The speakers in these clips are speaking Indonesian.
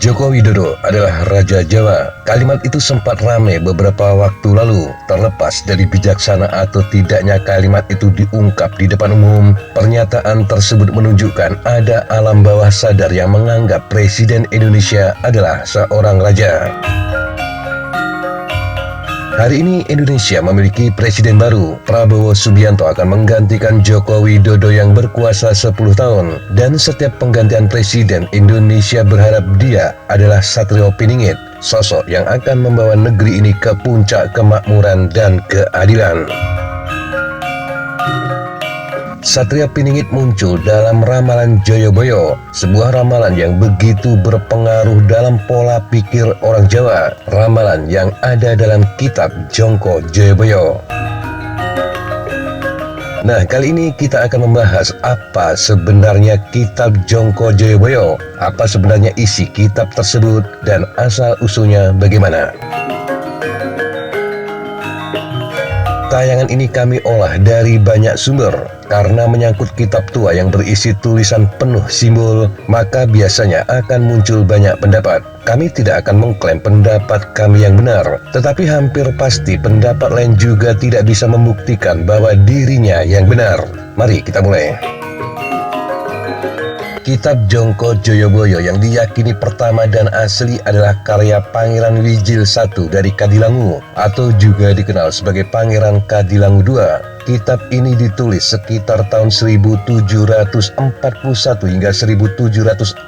Joko Widodo adalah Raja Jawa. Kalimat itu sempat ramai beberapa waktu lalu. Terlepas dari bijaksana atau tidaknya kalimat itu diungkap di depan umum, pernyataan tersebut menunjukkan ada alam bawah sadar yang menganggap Presiden Indonesia adalah seorang raja. Hari ini Indonesia memiliki presiden baru. Prabowo Subianto akan menggantikan Joko Widodo yang berkuasa 10 tahun. Dan setiap penggantian presiden, Indonesia berharap dia adalah Satrio Piningit, sosok yang akan membawa negeri ini ke puncak kemakmuran dan keadilan. Satrio Piningit muncul dalam ramalan Joyoboyo, sebuah ramalan yang begitu berpengaruh dalam pola pikir orang Jawa, ramalan yang ada dalam kitab Jongko Joyoboyo. Nah, kali ini kita akan membahas apa sebenarnya kitab Jongko Joyoboyo, apa sebenarnya isi kitab tersebut, dan asal-usulnya bagaimana. Tayangan ini kami olah dari banyak sumber. Karena menyangkut kitab tua yang berisi tulisan penuh simbol, maka biasanya akan muncul banyak pendapat. Kami tidak akan mengklaim pendapat kami yang benar, tetapi hampir pasti pendapat lain juga tidak bisa membuktikan bahwa dirinya yang benar. Mari kita mulai. Kitab Jongko Joyoboyo yang diyakini pertama dan asli adalah karya Pangeran Wijil I dari Kadilangu, atau juga dikenal sebagai Pangeran Kadilangu II. Kitab ini ditulis sekitar tahun 1741 hingga 1743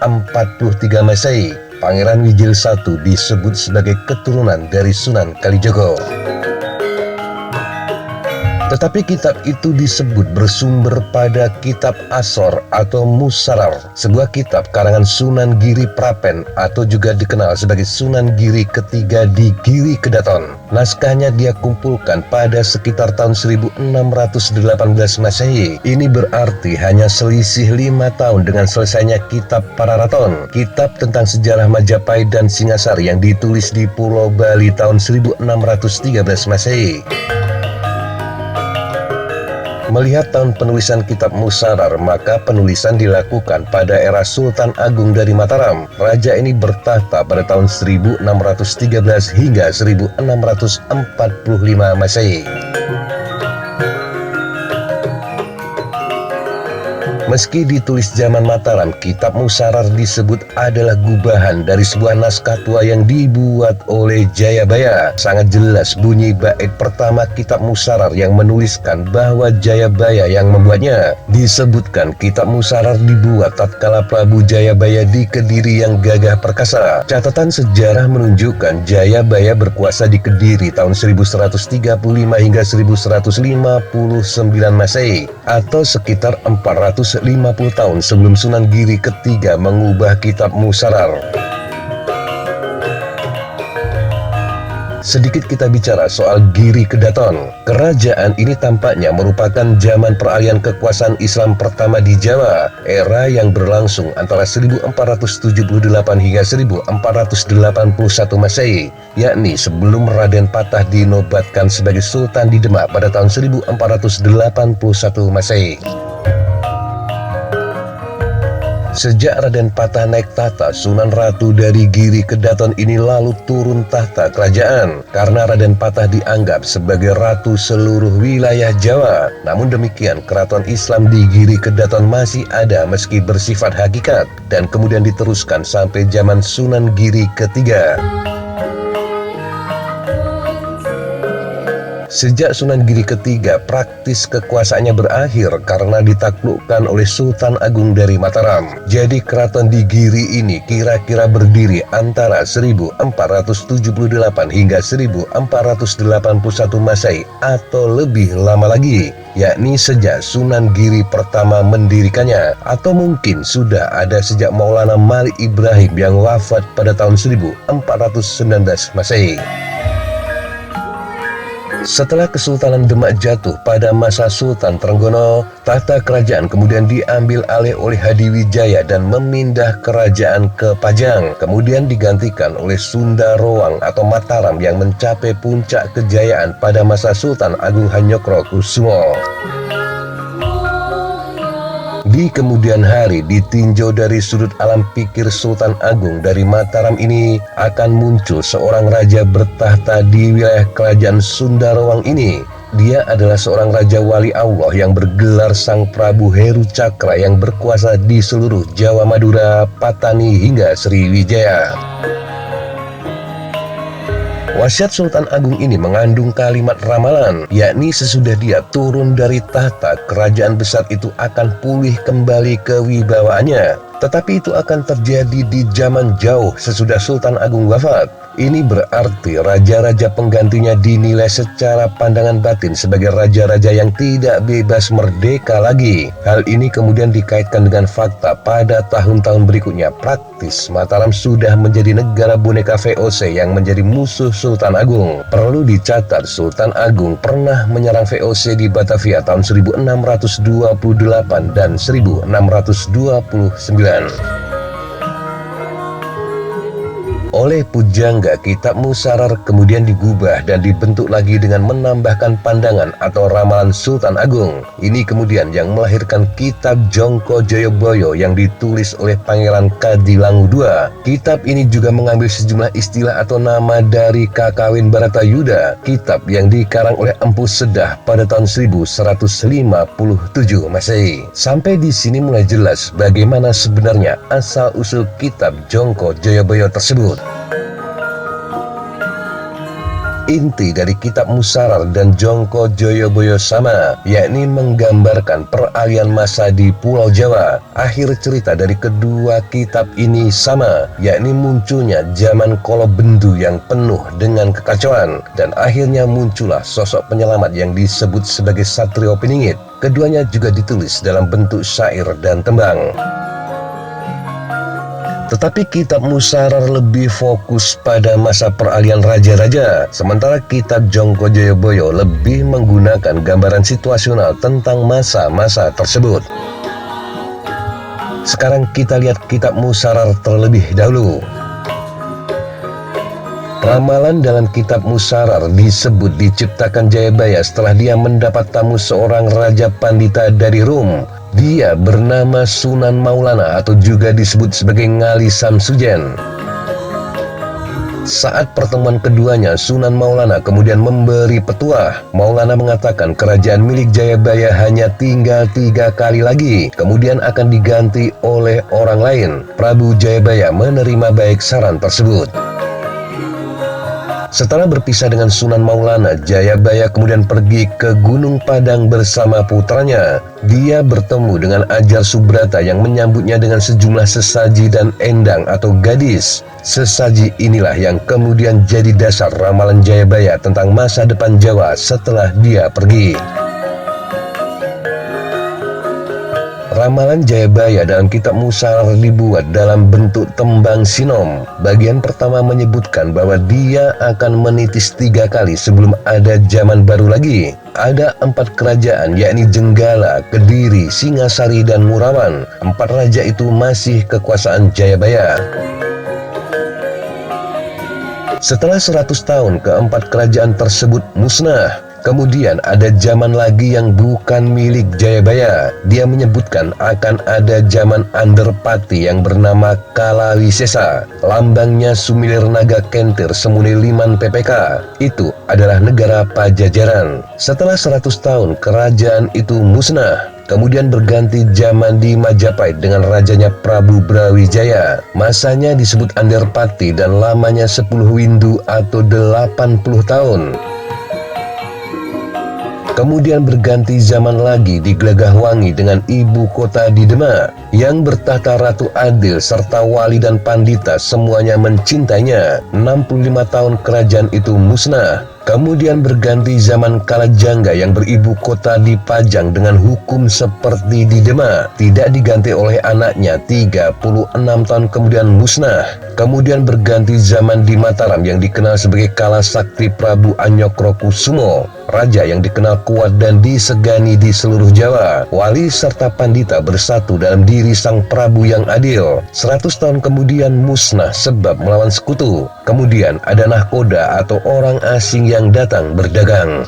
Masehi. Pangeran Wijil I disebut sebagai keturunan dari Sunan Kalijogo. Tetapi kitab itu disebut bersumber pada kitab Asor atau Musarar, sebuah kitab karangan Sunan Giri Prapen atau juga dikenal sebagai Sunan Giri ketiga di Giri Kedaton. Naskahnya dia kumpulkan pada sekitar tahun 1618 Masehi. Ini berarti hanya selisih 5 tahun dengan selesainya kitab Pararaton, kitab tentang sejarah Majapahit dan Singasari yang ditulis di Pulau Bali tahun 1613 Masehi. Melihat tahun penulisan kitab Musarar, maka penulisan dilakukan pada era Sultan Agung dari Mataram. Raja ini bertahta pada tahun 1613 hingga 1645 Masehi. Meski ditulis zaman Mataram, kitab Musarar disebut adalah gubahan dari sebuah naskah tua yang dibuat oleh Jayabaya. Sangat jelas bunyi bait pertama kitab Musarar yang menuliskan bahwa Jayabaya yang membuatnya. Disebutkan kitab Musarar dibuat tatkala Prabu Jayabaya di Kediri yang gagah perkasa. Catatan sejarah menunjukkan Jayabaya berkuasa di Kediri tahun 1135 hingga 1159 Masehi, atau sekitar 450 tahun sebelum Sunan Giri ketiga mengubah kitab Musarar. Sedikit kita bicara soal Giri Kedaton. Kerajaan ini tampaknya merupakan zaman peralihan kekuasaan Islam pertama di Jawa, era yang berlangsung antara 1478 hingga 1481 Masehi, yakni sebelum Raden Patah dinobatkan sebagai Sultan di Demak pada tahun 1481 Masehi. Sejak Raden Patah naik tahta, Sunan Ratu dari Giri Kedaton ini lalu turun tahta kerajaan karena Raden Patah dianggap sebagai ratu seluruh wilayah Jawa. Namun demikian, keraton Islam di Giri Kedaton masih ada meski bersifat hakikat dan kemudian diteruskan sampai zaman Sunan Giri ketiga. Sejak Sunan Giri ketiga, praktis kekuasaannya berakhir karena ditaklukkan oleh Sultan Agung dari Mataram. Jadi keraton di Giri ini kira-kira berdiri antara 1478 hingga 1481 Masehi atau lebih lama lagi, yakni sejak Sunan Giri pertama mendirikannya, atau mungkin sudah ada sejak Maulana Malik Ibrahim yang wafat pada tahun 1419 Masehi. Setelah Kesultanan Demak jatuh pada masa Sultan Trenggono, tahta kerajaan kemudian diambil alih oleh Hadiwijaya dan memindah kerajaan ke Pajang, kemudian digantikan oleh Sunda Roang atau Mataram yang mencapai puncak kejayaan pada masa Sultan Agung Hanyokrokusumo. Di kemudian hari, ditinjau dari sudut alam pikir Sultan Agung dari Mataram ini, akan muncul seorang raja bertahta di wilayah kerajaan Sunda Roang ini. Dia adalah seorang raja wali Allah yang bergelar Sang Prabu Heru Cakra yang berkuasa di seluruh Jawa, Madura, Patani hingga Sriwijaya. Wasiat Sultan Agung ini mengandung kalimat ramalan, yakni sesudah dia turun dari tahta, kerajaan besar itu akan pulih kembali ke wibawaannya. Tetapi itu akan terjadi di zaman jauh sesudah Sultan Agung wafat. Ini berarti raja-raja penggantinya dinilai secara pandangan batin sebagai raja-raja yang tidak bebas merdeka lagi. Hal ini kemudian dikaitkan dengan fakta pada tahun-tahun berikutnya praktis Mataram sudah menjadi negara boneka VOC yang menjadi musuh Sultan Agung. Perlu dicatat, Sultan Agung pernah menyerang VOC di Batavia tahun 1628 dan 1629. Oleh pujangga, kitab Musarar kemudian digubah dan dibentuk lagi dengan menambahkan pandangan atau ramalan Sultan Agung. Ini kemudian yang melahirkan kitab Jongko Joyoboyo yang ditulis oleh Pangeran Kadilangu II. Kitab ini juga mengambil sejumlah istilah atau nama dari Kakawin Baratayuda, kitab yang dikarang oleh Empu Sedah pada tahun 1157 Masehi. Sampai di sini mulai jelas bagaimana sebenarnya asal-usul kitab Jongko Joyoboyo tersebut. Inti dari kitab Musarar dan Jongko Joyoboyo sama, yakni menggambarkan peralihan masa di Pulau Jawa. Akhir cerita dari kedua kitab ini sama, yakni munculnya zaman Kolobendu yang penuh dengan kekacauan, dan akhirnya muncullah sosok penyelamat yang disebut sebagai Satrio Piningit. Keduanya juga ditulis dalam bentuk syair dan tembang. Tetapi kitab Musarar lebih fokus pada masa peralihan raja-raja, sementara kitab Jongko Joyoboyo lebih menggunakan gambaran situasional tentang masa-masa tersebut. Sekarang kita lihat kitab Musarar terlebih dahulu. Ramalan dalam kitab Musarar disebut diciptakan Jayabaya setelah dia mendapat tamu seorang raja pandita dari Rum. Dia bernama Sunan Maulana atau juga disebut sebagai Ngali Samsujen. Saat pertemuan keduanya, Sunan Maulana kemudian memberi petuah. Maulana mengatakan kerajaan milik Jayabaya hanya tinggal 3 kali lagi, kemudian akan diganti oleh orang lain. Prabu Jayabaya menerima baik saran tersebut. Setelah berpisah dengan Sunan Maulana, Jayabaya kemudian pergi ke Gunung Padang bersama putranya. Dia bertemu dengan Ajar Subrata yang menyambutnya dengan sejumlah sesaji dan endang atau gadis. Sesaji inilah yang kemudian jadi dasar ramalan Jayabaya tentang masa depan Jawa setelah dia pergi. Ramalan Jayabaya dalam kitab Musarar dibuat dalam bentuk tembang sinom. Bagian pertama menyebutkan bahwa dia akan menitis 3 kali sebelum ada zaman baru lagi. Ada 4 kerajaan, yakni Jenggala, Kediri, Singasari, dan Murawan. 4 raja itu masih kekuasaan Jayabaya. Setelah 100 tahun, keempat kerajaan tersebut musnah. Kemudian ada zaman lagi yang bukan milik Jayabaya. Dia menyebutkan akan ada zaman Anderpati yang bernama Kalawisesa. Lambangnya Sumilir Naga Kentir Semuni Liman PPK. Itu adalah negara Pajajaran. Setelah 100 tahun kerajaan itu musnah. Kemudian berganti zaman di Majapahit dengan rajanya Prabu Brawijaya. Masanya disebut Anderpati dan lamanya 10 windu atau 80 tahun. Kemudian berganti zaman lagi di Gelagahwangi dengan ibu kota di Demak. Yang bertahta Ratu Adil serta wali dan pandita semuanya mencintainya. 65 tahun kerajaan itu musnah. Kemudian berganti zaman Kalajengga yang beribu kota di Pajang dengan hukum seperti di Demak, tidak diganti oleh anaknya 36 tahun kemudian musnah. Kemudian berganti zaman di Mataram yang dikenal sebagai Kala Sakti Prabu Anyokrokusumo, raja yang dikenal kuat dan disegani di seluruh Jawa. Wali serta pandita bersatu dalam diri sang Prabu yang adil. 100 tahun kemudian musnah sebab melawan sekutu. Kemudian ada nahkoda atau orang asing yang datang berdagang.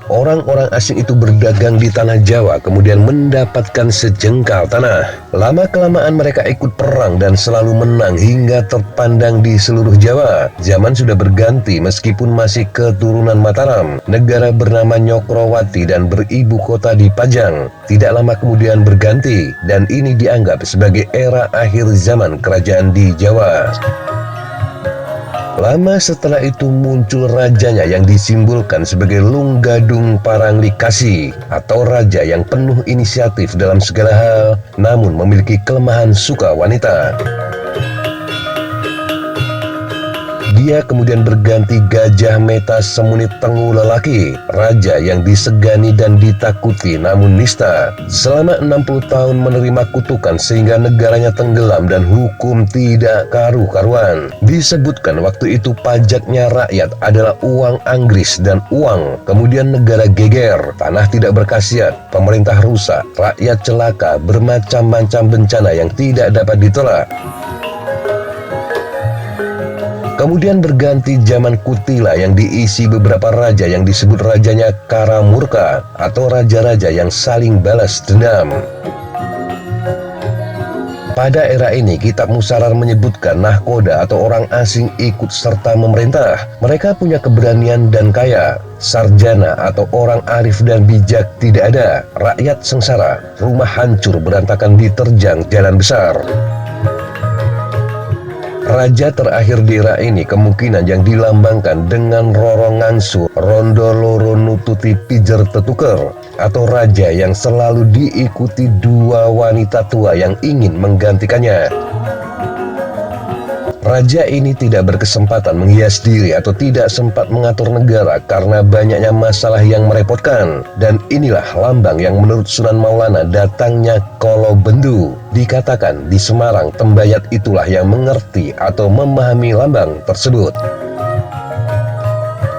Orang-orang asing itu berdagang di tanah Jawa, kemudian mendapatkan sejengkal tanah. Lama-kelamaan mereka ikut perang dan selalu menang hingga terpandang di seluruh Jawa. Zaman sudah berganti meskipun masih keturunan Mataram. Negara bernama Nyokrowati dan beribu kota di Pajang. Tidak lama kemudian berganti, dan ini dianggap sebagai era akhir zaman kerajaan di Jawa. Lama setelah itu muncul rajanya yang disimbolkan sebagai Lunggadung Paranglikasi, atau raja yang penuh inisiatif dalam segala hal, namun memiliki kelemahan suka wanita. Dia kemudian berganti Gajah Meta Semuni Tengu Lelaki, raja yang disegani dan ditakuti namun nista. Selama 60 tahun menerima kutukan sehingga negaranya tenggelam dan hukum tidak karu-karuan. Disebutkan waktu itu pajaknya rakyat adalah uang Anggris dan uang. Kemudian negara geger, tanah tidak berkhasiat, pemerintah rusak, rakyat celaka, bermacam-macam bencana yang tidak dapat ditolak. Kemudian berganti zaman Kutila yang diisi beberapa raja yang disebut rajanya Karamurka atau raja-raja yang saling balas dendam. Pada era ini, kitab Musarar menyebutkan nahkoda atau orang asing ikut serta memerintah. Mereka punya keberanian dan kaya. Sarjana atau orang arif dan bijak tidak ada. Rakyat sengsara, rumah hancur berantakan diterjang jalan besar. Raja terakhir di era ini kemungkinan yang dilambangkan dengan Roro Ngangsu, Rondo Loro Nututi Pijer Tetuker, atau raja yang selalu diikuti dua wanita tua yang ingin menggantikannya. Raja ini tidak berkesempatan menghias diri atau tidak sempat mengatur negara karena banyaknya masalah yang merepotkan. Dan inilah lambang yang menurut Sunan Maulana datangnya Kolo Bendu. Dikatakan di Semarang Tembayat itulah yang mengerti atau memahami lambang tersebut.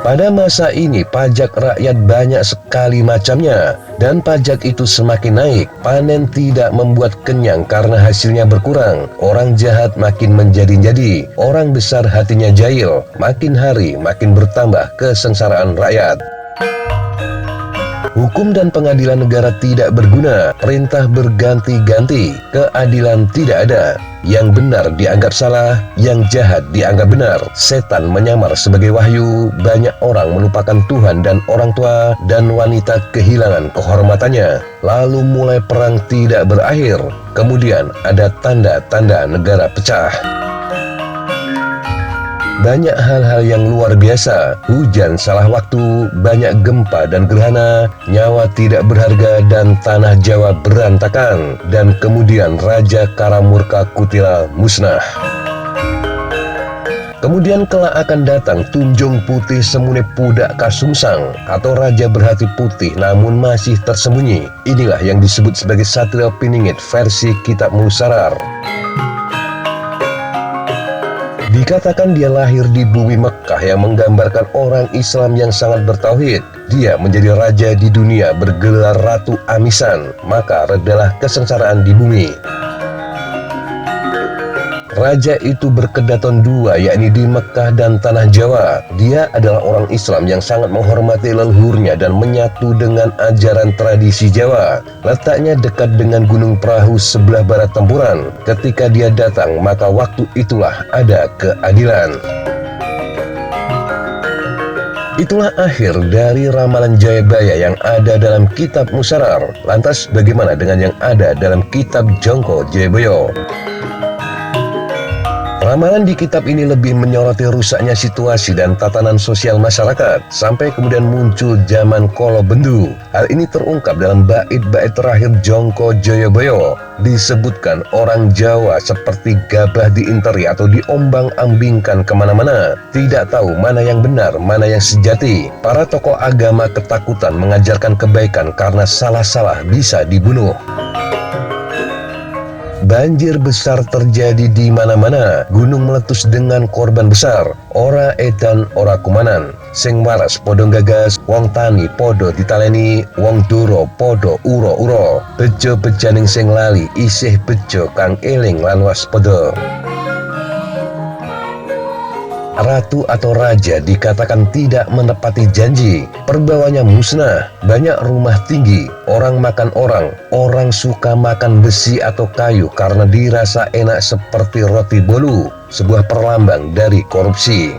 Pada masa ini pajak rakyat banyak sekali macamnya, dan pajak itu semakin naik. Panen tidak membuat kenyang karena hasilnya berkurang. Orang jahat makin menjadi-jadi, orang besar hatinya jahil. Makin hari makin bertambah kesengsaraan rakyat. Hukum dan pengadilan negara tidak berguna, perintah berganti-ganti, keadilan tidak ada. Yang benar dianggap salah, yang jahat dianggap benar. Setan menyamar sebagai wahyu, banyak orang melupakan Tuhan dan orang tua, dan wanita kehilangan kehormatannya. Lalu mulai perang tidak berakhir, kemudian ada tanda-tanda negara pecah. Banyak hal-hal yang luar biasa, hujan salah waktu, banyak gempa dan gerhana, nyawa tidak berharga dan tanah Jawa berantakan, dan kemudian Raja Karamurka Kutila musnah. Kemudian kelak akan datang Tunjung Putih Semune Pudak Kasungsang atau Raja berhati putih namun masih tersembunyi. Inilah yang disebut sebagai Satrio Piningit versi kitab Musarar. Dikatakan dia lahir di bumi Mekah yang menggambarkan orang Islam yang sangat bertauhid. Dia menjadi raja di dunia bergelar Ratu Amisan, maka redalah kesengsaraan di bumi. Raja itu berkedaton dua, yakni di Mekah dan Tanah Jawa. Dia adalah orang Islam yang sangat menghormati leluhurnya dan menyatu dengan ajaran tradisi Jawa. Letaknya dekat dengan Gunung Perahu sebelah barat Tempuran. Ketika dia datang, maka waktu itulah ada keadilan. Itulah akhir dari ramalan Jayabaya yang ada dalam kitab Musarar. Lantas bagaimana dengan yang ada dalam kitab Jongko Jayabaya? Ramalan di kitab ini lebih menyoroti rusaknya situasi dan tatanan sosial masyarakat, sampai kemudian muncul zaman Kolo Bendu. Hal ini terungkap dalam bait-bait terakhir Jongko Joyoboyo. Disebutkan orang Jawa seperti gabah diinteri atau diombang-ambingkan kemana-mana, tidak tahu mana yang benar, mana yang sejati. Para tokoh agama ketakutan mengajarkan kebaikan karena salah-salah bisa dibunuh. Banjir besar terjadi di mana-mana, gunung meletus dengan korban besar. Ora edan ora kumanan, sing waras podo gagas, wong tani podo ditaleni, wong doro podo uro-uro. Bejo-bejaning sing lali, isih bejo kang eling lan waspada. Ratu atau raja dikatakan tidak menepati janji, perbawanya musnah, banyak rumah tinggi, orang makan orang suka makan besi atau kayu karena dirasa enak seperti roti bolu, sebuah perlambang dari korupsi.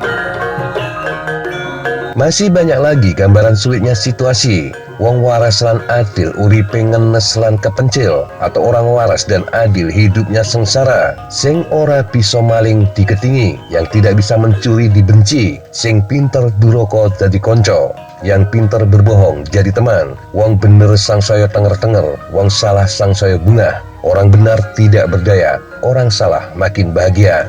Masih banyak lagi gambaran sulitnya situasi. Wong waras lan adil uripe ngenes lan kepencil, atau orang waras dan adil hidupnya sengsara. Sing ora bisa maling diketingi, yang tidak bisa mencuri dibenci. Sing pinter duroko dadi konco, yang pinter berbohong jadi teman. Wong bener sangsaya tenger-tenger, wong salah sangsaya bungah. Orang benar tidak berdaya, orang salah makin bahagia.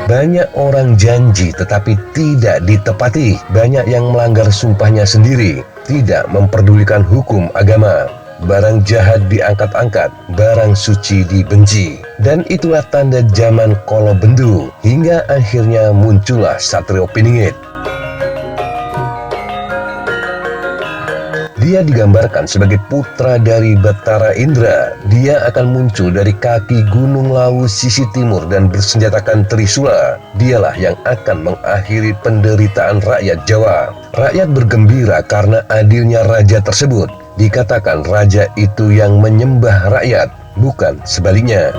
Banyak orang janji tetapi tidak ditepati. Banyak yang melanggar sumpahnya sendiri, tidak memperdulikan hukum agama. Barang jahat diangkat-angkat, barang suci dibenci. Dan itulah tanda zaman Kolo Bendu, hingga akhirnya muncullah Satrio Piningit. Dia digambarkan sebagai putra dari Bathara Indra. Dia akan muncul dari kaki Gunung Lawu sisi timur dan bersenjatakan Trisula. Dialah yang akan mengakhiri penderitaan rakyat Jawa. Rakyat bergembira karena adilnya raja tersebut. Dikatakan raja itu yang menyembah rakyat, bukan sebaliknya.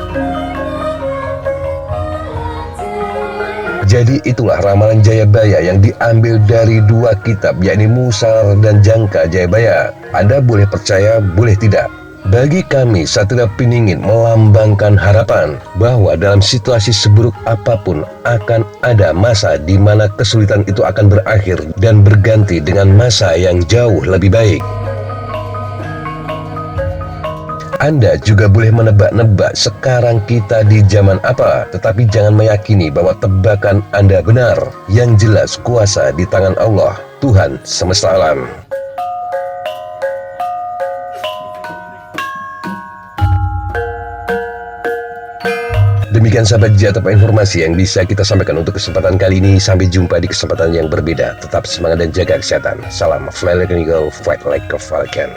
Jadi itulah ramalan Jayabaya yang diambil dari dua kitab, yakni Musar dan Jangka Jayabaya. Anda boleh percaya, boleh tidak. Bagi kami, Satria Piningit melambangkan harapan bahwa dalam situasi seburuk apapun akan ada masa di mana kesulitan itu akan berakhir dan berganti dengan masa yang jauh lebih baik. Anda juga boleh menebak-nebak sekarang kita di zaman apa, tetapi jangan meyakini bahwa tebakan Anda benar. Yang jelas kuasa di tangan Allah, Tuhan semesta alam. Demikian sahabat Jatapa informasi yang bisa kita sampaikan untuk kesempatan kali ini. Sampai jumpa di kesempatan yang berbeda. Tetap semangat dan jaga kesehatan. Salam fly like an eagle, fight like a falcon.